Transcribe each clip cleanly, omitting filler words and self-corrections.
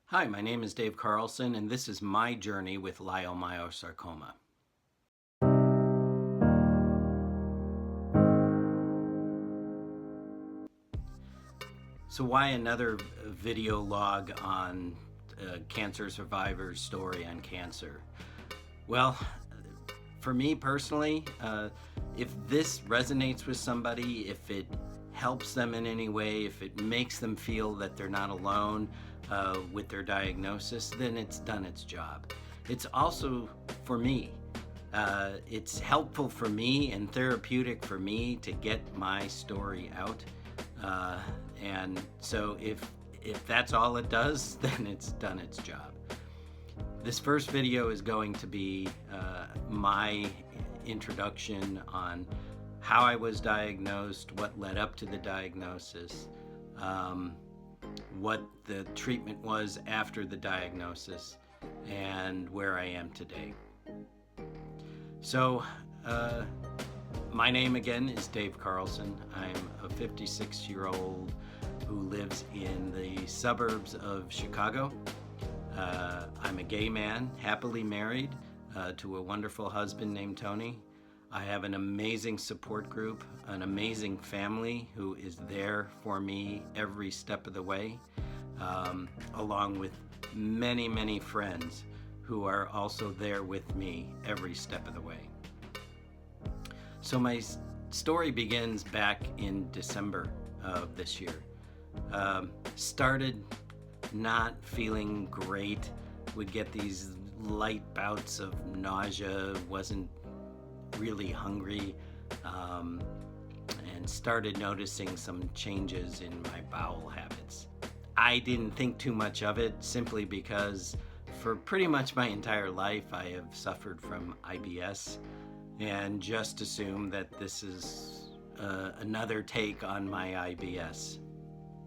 Hi, my name is Dave Carlson, and this is my journey with leiomyosarcoma. So why another video log on cancer survivors' story on cancer? Well, for me personally, if this resonates with somebody, if it helps them in any way, if it makes them feel that they're not alone with their diagnosis, then it's done its job. It's also for me. It's helpful for me and therapeutic for me to get my story out. And so if that's all it does, then it's done its job. This first video is going to be my introduction on how I was diagnosed, what led up to the diagnosis, what the treatment was after the diagnosis, and where I am today. So, my name again is Dave Carlson. I'm a 56-year-old who lives in the suburbs of Chicago. I'm a gay man, happily married to a wonderful husband named Tony. I have an amazing support group, an amazing family who is there for me every step of the way, along with many, many friends who are also there with me every step of the way. So my story begins back in December of this year. Started not feeling great, would get these light bouts of nausea, wasn't really hungry, and started noticing some changes in my bowel habits. I didn't think too much of it simply because for pretty much my entire life I have suffered from IBS and just assumed that this is another take on my IBS.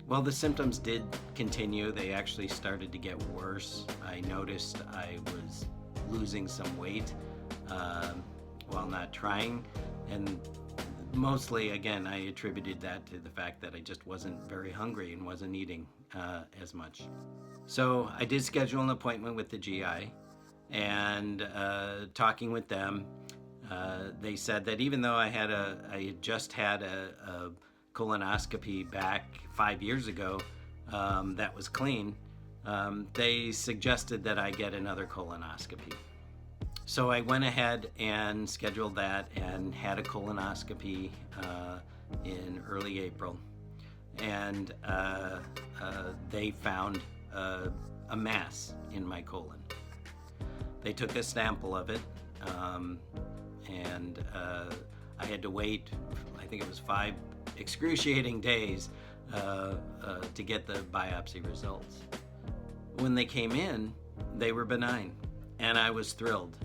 Well, the symptoms did continue. They actually started to get worse. I noticed I was losing some weight while not trying, and mostly, again, I attributed that to the fact that I just wasn't very hungry and wasn't eating as much. So I did schedule an appointment with the GI, and talking with them, they said that even though I had just had a colonoscopy back 5 years ago that was clean, they suggested that I get another colonoscopy. So I went ahead and scheduled that and had a colonoscopy in early April, and they found a mass in my colon. They took a sample of it, and I had to wait, I think it was 5 excruciating days to get the biopsy results. When they came in, they were benign, and I was thrilled.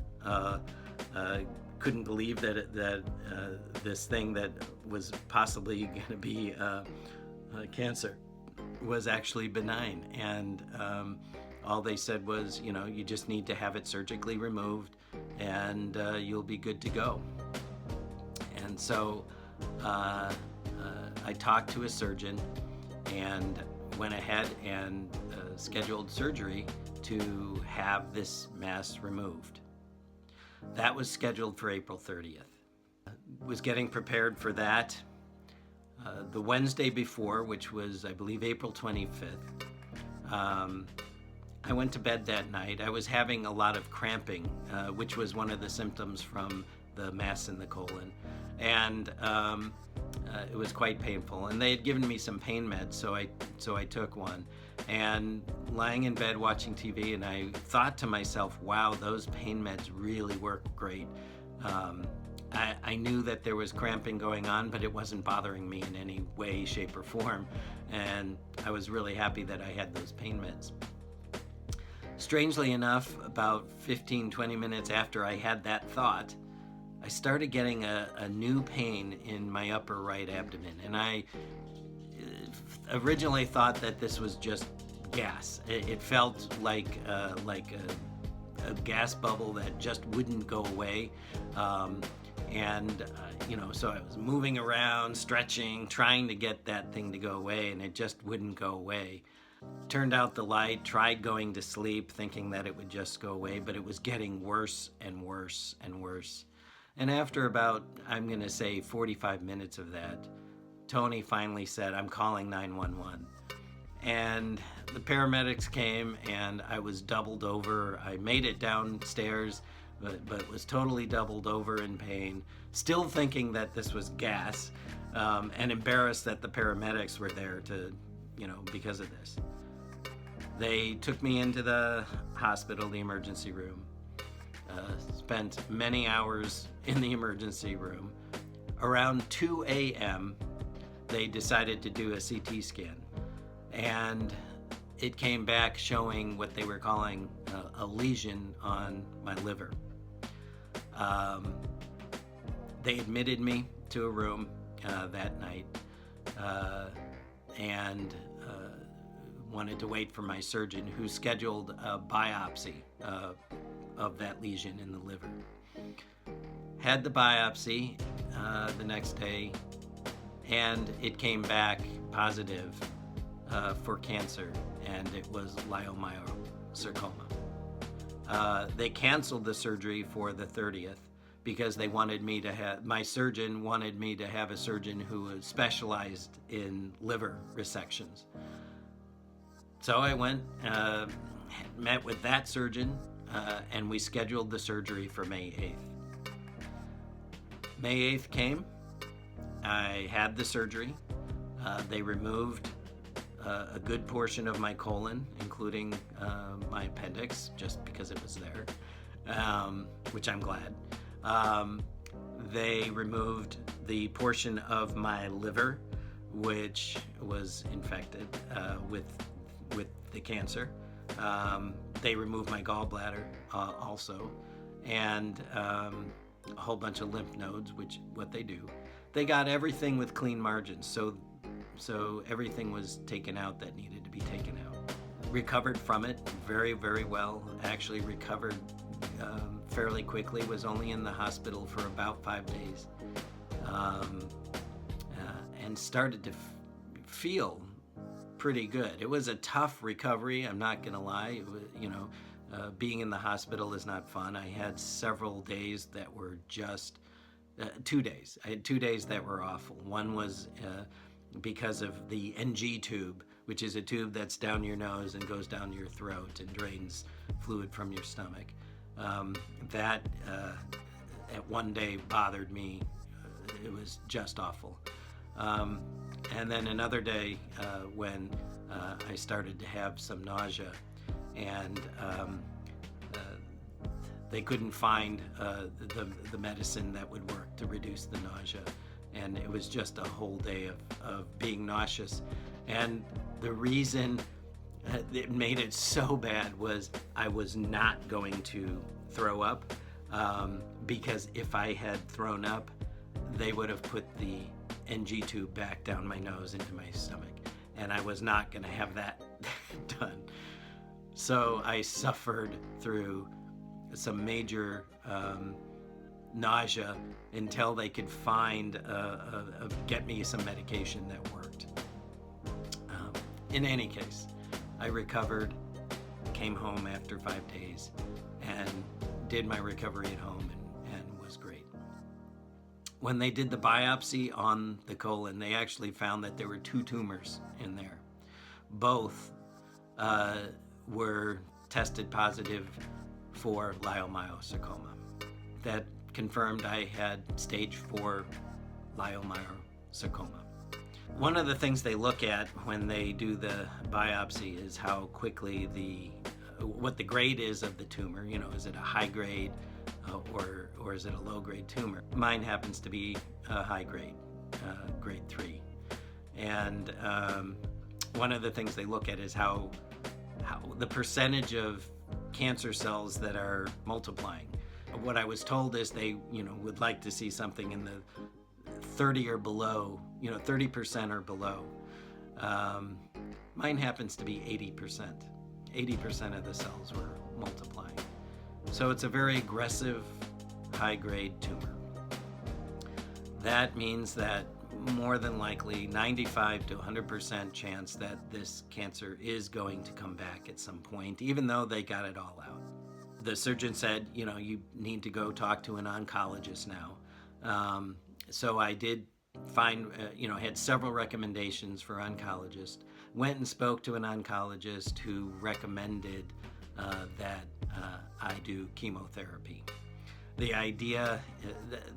Couldn't believe that this thing that was possibly going to be cancer was actually benign, and all they said was, you just need to have it surgically removed and you'll be good to go. And so I talked to a surgeon and went ahead and scheduled surgery to have this mass removed. That was scheduled for April 30th. Was getting prepared for that. The Wednesday before, which was, I believe, April 25th, I went to bed that night. I was having a lot of cramping, which was one of the symptoms from the mass in the colon. And it was quite painful. And they had given me some pain meds, so I took one. And lying in bed watching TV, and I thought to myself, wow, those pain meds really work great. I knew that there was cramping going on, but it wasn't bothering me in any way, shape, or form. And I was really happy that I had those pain meds. Strangely enough, about 15-20 minutes after I had that thought, I started getting a new pain in my upper right abdomen. And I originally thought that this was just gas. It felt like a gas bubble that just wouldn't go away. So I was moving around, stretching, trying to get that thing to go away, and it just wouldn't go away. Turned out the light, tried going to sleep thinking that it would just go away, but it was getting worse and worse and worse. And after about, I'm going to say 45 minutes of that, Tony finally said, "I'm calling 911." And the paramedics came and I was doubled over. I made it downstairs, but was totally doubled over in pain, still thinking that this was gas, and embarrassed that the paramedics were there to, because of this. They took me into the hospital, the emergency room, spent many hours in the emergency room. Around 2 a.m., they decided to do a CT scan, and it came back showing what they were calling a lesion on my liver. They admitted me to a room that night and wanted to wait for my surgeon, who scheduled a biopsy of that lesion in the liver. Had the biopsy the next day, and it came back positive for cancer, and it was Leiomyosarcoma. They canceled the surgery for the 30th because they wanted me to have, my surgeon wanted me to have a surgeon who was specialized in liver resections. So I went, met with that surgeon, and we scheduled the surgery for May 8th. May 8th came, I had the surgery. They removed a good portion of my colon, including my appendix, just because it was there, which I'm glad. They removed the portion of my liver, which was infected with the cancer. They removed my gallbladder also, and a whole bunch of lymph nodes, which what they do. They got everything with clean margins, so everything was taken out that needed to be taken out. Recovered from it very, very well. Actually recovered fairly quickly. Was only in the hospital for about 5 days, and started to feel pretty good. It was a tough recovery, I'm not gonna lie. It was, being in the hospital is not fun. I had several days that were just 2 days. I had 2 days that were awful. One was because of the NG tube, which is a tube that's down your nose and goes down your throat and drains fluid from your stomach. That at one day bothered me. It was just awful. And then another day when I started to have some nausea, and they couldn't find the medicine that would work to reduce the nausea. And it was just a whole day of being nauseous. And the reason it made it so bad was I was not going to throw up, because if I had thrown up, they would have put the NG tube back down my nose into my stomach, and I was not going to have that done. So I suffered through some major nausea until they could find get me some medication that worked. In any case, I recovered, came home after 5 days, and did my recovery at home, and was great. When they did the biopsy on the colon, they actually found that there were 2 tumors in there. Both were tested positive for leiomyosarcoma. That confirmed I had stage 4 leiomyosarcoma. One of the things they look at when they do the biopsy is how quickly what the grade is of the tumor. Is it a high grade or is it a low grade tumor? Mine happens to be a high grade, grade 3. And one of the things they look at is how the percentage of cancer cells that are multiplying. What I was told is they, would like to see something in the 30 or below, 30% or below. Mine happens to be 80%. 80% of the cells were multiplying. So it's a very aggressive, high-grade tumor. That means that more than likely 95 to 100% chance that this cancer is going to come back at some point, even though they got it all out. The surgeon said, you need to go talk to an oncologist now. So I did find, had several recommendations for oncologists. Went and spoke to an oncologist who recommended that I do chemotherapy. The idea,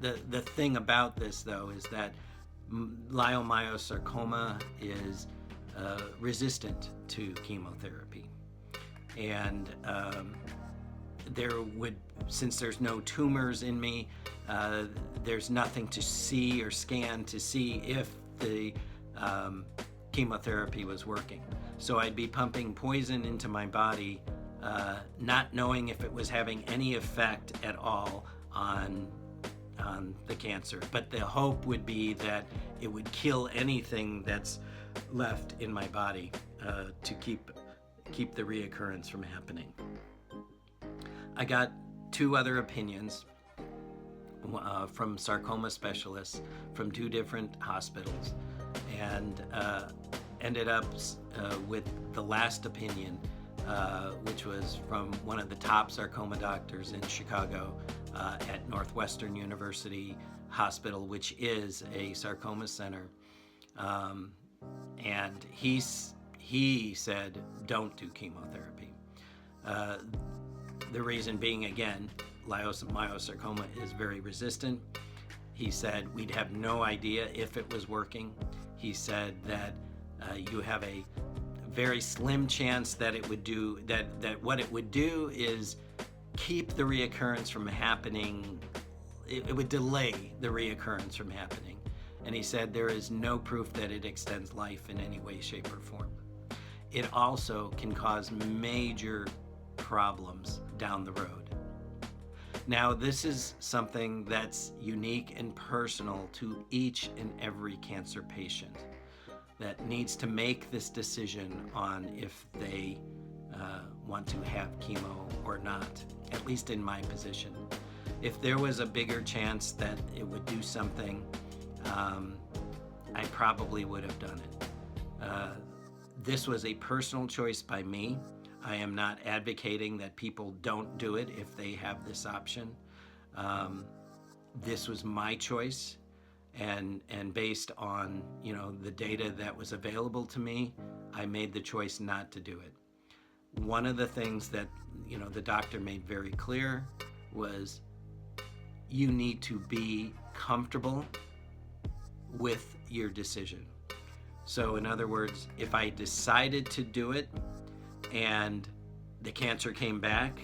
the thing about this though, is that leiomyosarcoma is resistant to chemotherapy. And since there's no tumors in me, there's nothing to see or scan to see if the chemotherapy was working. So I'd be pumping poison into my body, not knowing if it was having any effect at all on the cancer. But the hope would be that it would kill anything that's left in my body to keep the reoccurrence from happening. I got 2 other opinions from sarcoma specialists from 2 different hospitals, and ended up with the last opinion, which was from one of the top sarcoma doctors in Chicago at Northwestern University Hospital, which is a sarcoma center. And he said, don't do chemotherapy. The reason being, again, leiomyosarcoma is very resistant. He said we'd have no idea if it was working. He said that you have a very slim chance that it would do that what it would do is keep the reoccurrence from happening. It would delay the reoccurrence from happening. And he said there is no proof that it extends life in any way, shape, or form. It also can cause major problems down the road. Now, this is something that's unique and personal to each and every cancer patient that needs to make this decision on if they want to have chemo or not, at least in my position. If there was a bigger chance that it would do something, I probably would have done it. This was a personal choice by me. I am not advocating that people don't do it if they have this option. This was my choice, and based on the data that was available to me, I made the choice not to do it. One of the things that the doctor made very clear was you need to be comfortable with your decision. So in other words, if I decided to do it and the cancer came back,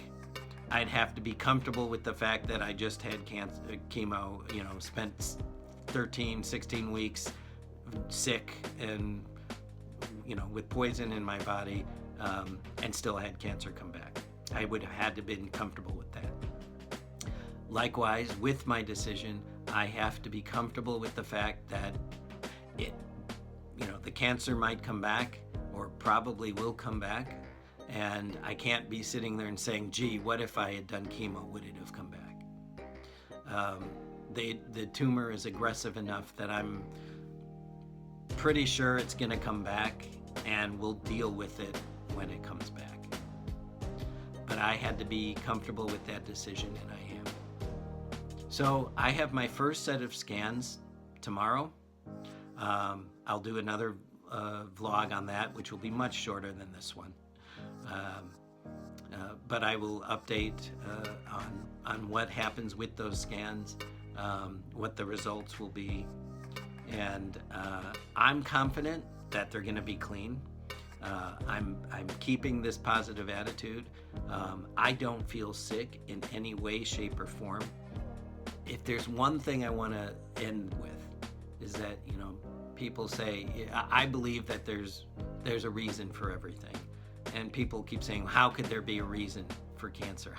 I'd have to be comfortable with the fact that I just had chemo, spent 13, 16 weeks sick and, with poison in my body, and still had cancer come back. I would have had to been comfortable with that. Likewise, with my decision, I have to be comfortable with the fact that the cancer might come back, or probably will come back, and I can't be sitting there and saying, gee, what if I had done chemo? Would it have come back? The tumor is aggressive enough that I'm pretty sure it's going to come back, and we'll deal with it when it comes back. But I had to be comfortable with that decision, and I am. So I have my first set of scans tomorrow. I'll do another vlog on that, which will be much shorter than this one. But I will update on what happens with those scans, what the results will be, and I'm confident that they're going to be clean. I'm keeping this positive attitude. I don't feel sick in any way, shape, or form. If there's one thing I want to end with, is that people say, I believe that there's a reason for everything. And people keep saying, how could there be a reason for cancer?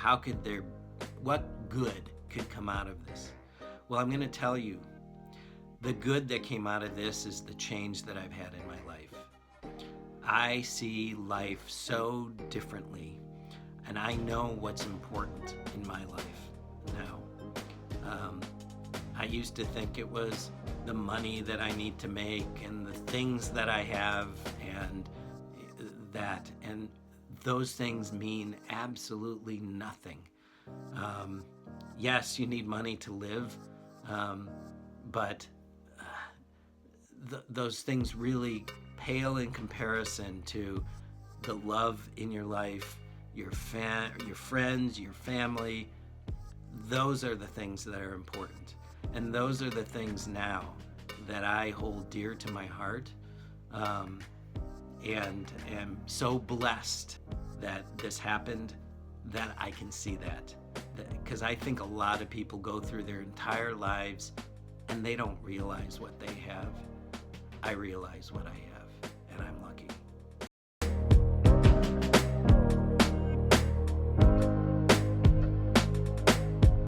What good could come out of this? Well, I'm going to tell you, the good that came out of this is the change that I've had in my life. I see life so differently, and I know what's important in my life now. I used to think it was the money that I need to make and the things that I have and and those things mean absolutely nothing. Yes, you need money to live, but those things really pale in comparison to the love in your life, your friends, your family. Those are the things that are important. And those are the things now that I hold dear to my heart, and am so blessed that this happened, that I can see that. Because I think a lot of people go through their entire lives and they don't realize what they have. I realize what I have.